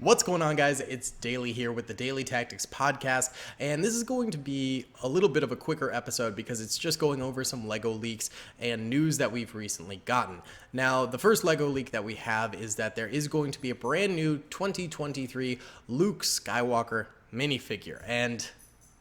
What's going on, guys? It's Daily here with the Daily Tactics Podcast, and this is going to be a little bit of a quicker episode because it's just going over some LEGO leaks and news that we've recently gotten. Now, the first LEGO leak that we have is that there is going to be a brand new 2023 Luke Skywalker minifigure, and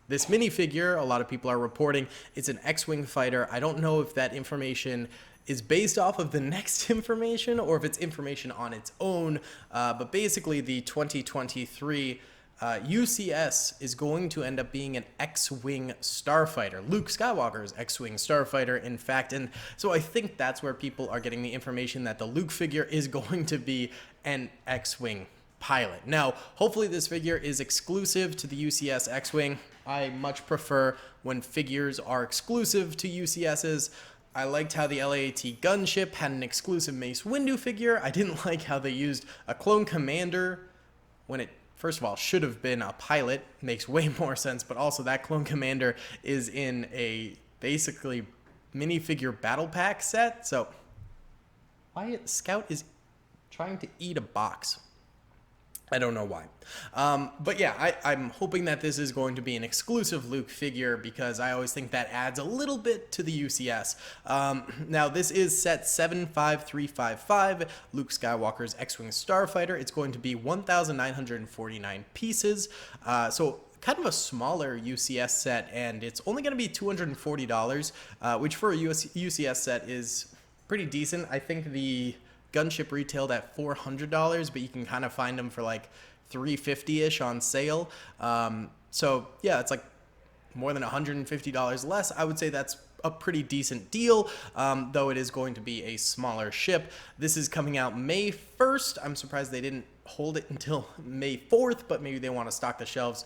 this minifigure, a lot of people are reporting, it's an X-Wing fighter. I don't know if that information is based off of the next information or if it's information on its own, but basically the 2023 UCS is going to end up being an X-Wing starfighter, Luke Skywalker's X-Wing starfighter, in fact, and so I think that's where people are getting the information that the Luke figure is going to be an X-Wing pilot. Now, hopefully this figure is exclusive to the UCS X-Wing. I much prefer when figures are exclusive to UCSs. I liked how the LAAT gunship had an exclusive Mace Windu figure. I didn't like how they used a clone commander when it, first of all, should have been a pilot. Makes way more sense, but also that clone commander is in a basically minifigure battle pack set. So, Wyatt Scout is trying to eat a box. I don't know why. But yeah, I'm hoping that this is going to be an exclusive Luke figure because I always think that adds a little bit to the UCS. Now, this is set 75355, Luke Skywalker's X-Wing starfighter. It's going to be 1,949 pieces. So kind of a smaller UCS set, and it's only going to be $240, which for a UCS set is pretty decent. I think the gunship retailed at $400, but you can kind of find them for like $350-ish on sale. So yeah, it's like more than $150 less. I would say that's a pretty decent deal, though it is going to be a smaller ship. This is coming out May 1st. I'm surprised they didn't hold it until May 4th, but maybe they want to stock the shelves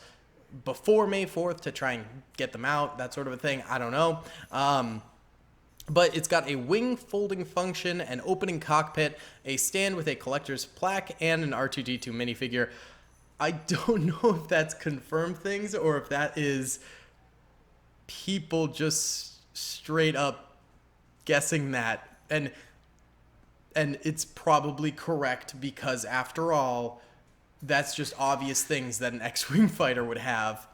before May 4th to try and get them out, that sort of a thing. I don't know. But it's got a wing folding function, an opening cockpit, a stand with a collector's plaque, and an R2-D2 minifigure. I don't know if that's confirmed things or if that is people just straight up guessing that. And it's probably correct because, after all, that's just obvious things that an X-Wing fighter would have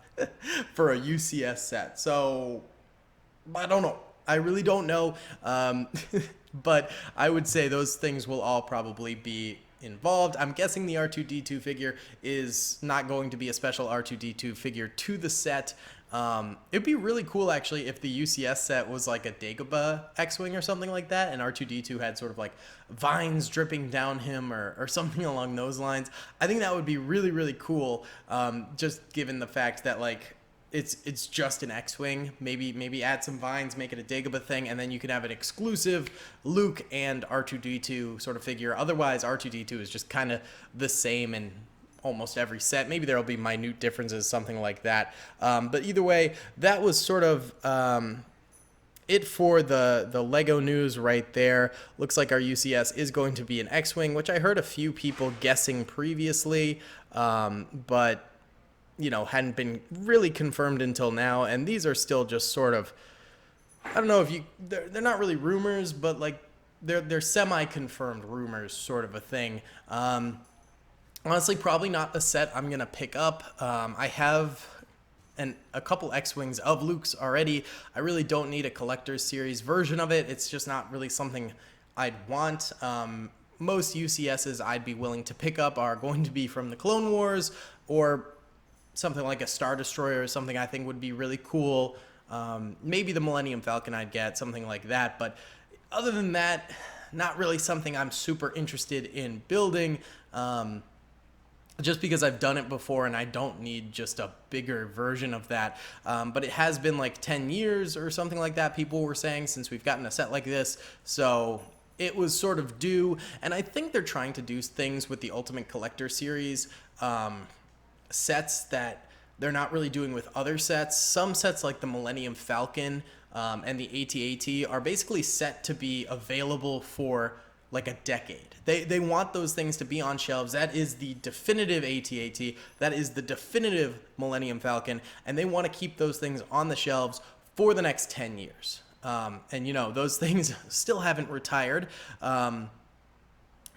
for a UCS set. So, I don't know. I really don't know, but I would say those things will all probably be involved. I'm guessing the R2-D2 figure is not going to be a special R2-D2 figure to the set. It'd be really cool, actually, if the UCS set was like a Dagobah X-Wing or something like that, and R2-D2 had sort of like vines dripping down him or something along those lines. I think that would be really, really cool, just given the fact that, like, it's just an X-Wing. Maybe add some vines, make it a Dagobah thing, and then you can have an exclusive Luke and R2-D2 sort of figure. Otherwise, R2-D2 is just kind of the same in almost every set. Maybe there'll be minute differences, something like that. But either way, that was sort of it for the LEGO news right there. Looks like our UCS is going to be an X-Wing, which I heard a few people guessing previously, but you know, hadn't been really confirmed until now, and these are still just sort of, I don't know if they're not really rumors, but like they're semi-confirmed rumors, sort of a thing. Honestly, probably not a set I'm gonna pick up. I have a couple X-Wings of Luke's already. I really don't need a collector's series version of it. It's just not really something I'd want. Most UCSs I'd be willing to pick up are going to be from the Clone Wars or something like a Star Destroyer or something I think would be really cool. Maybe the Millennium Falcon I'd get, something like that. But other than that, not really something I'm super interested in building, just because I've done it before and I don't need just a bigger version of that. But it has been like 10 years or something like that, people were saying, since we've gotten a set like this. So it was sort of due. And I think they're trying to do things with the Ultimate Collector series, sets that they're not really doing with other sets. Some sets like the Millennium Falcon and the AT-AT are basically set to be available for like a decade. They want those things to be on shelves. That is the definitive AT-AT. That is the definitive Millennium Falcon. And they want to keep those things on the shelves for the next 10 years. And, you know, those things still haven't retired.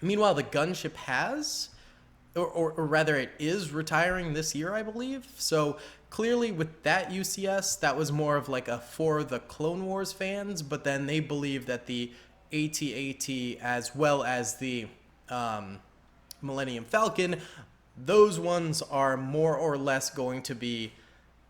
Meanwhile, the gunship has. or rather it is retiring this year, I believe. So clearly with that UCS, that was more of like a for the Clone Wars fans, but then they believe that the AT-AT as well as the Millennium Falcon, those ones are more or less going to be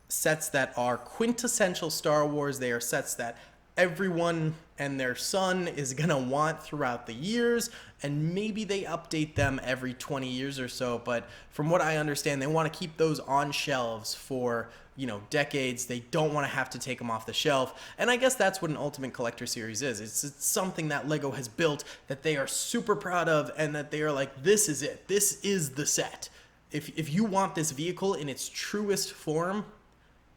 sets that are quintessential Star Wars. They are sets that everyone and their son is going to want throughout the years, and maybe they update them every 20 years or so, but from what I understand, they want to keep those on shelves for, you know, decades. They don't want to have to take them off the shelf, and I guess that's what an Ultimate Collector Series is. It's something that LEGO has built that they are super proud of, and that they are like, this is it. This is the set. If you want this vehicle in its truest form,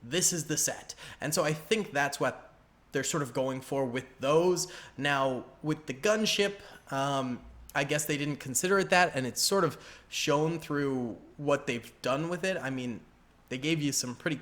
this is the set. And so I think that's what they're sort of going for with those. Now, with the gunship, I guess they didn't consider it that, and it's sort of shown through what they've done with it. I mean, they gave you some pretty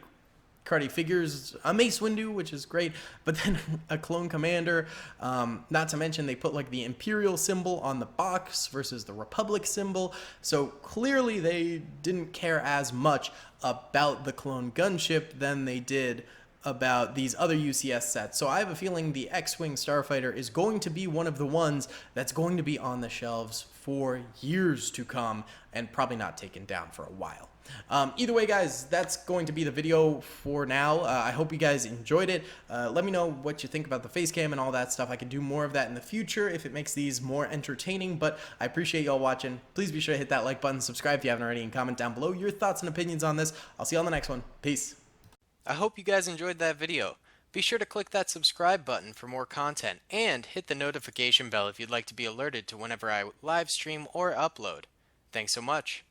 cruddy figures, a Mace Windu, which is great, but then a Clone Commander. Not to mention they put like the Imperial symbol on the box versus the Republic symbol. So clearly they didn't care as much about the clone gunship than they did about these other UCS sets. So I have a feeling the X-Wing Starfighter is going to be one of the ones that's going to be on the shelves for years to come and probably not taken down for a while. Either way, guys, that's going to be the video for now. I hope you guys enjoyed it. Let me know what you think about the face cam and all that stuff. I can do more of that in the future if it makes these more entertaining, but I appreciate y'all watching. Please be sure to hit that like button, subscribe if you haven't already, and comment down below your thoughts and opinions on this. I'll see you on the next one. Peace. I hope you guys enjoyed that video. Be sure to click that subscribe button for more content, and hit the notification bell if you'd like to be alerted to whenever I live stream or upload. Thanks so much.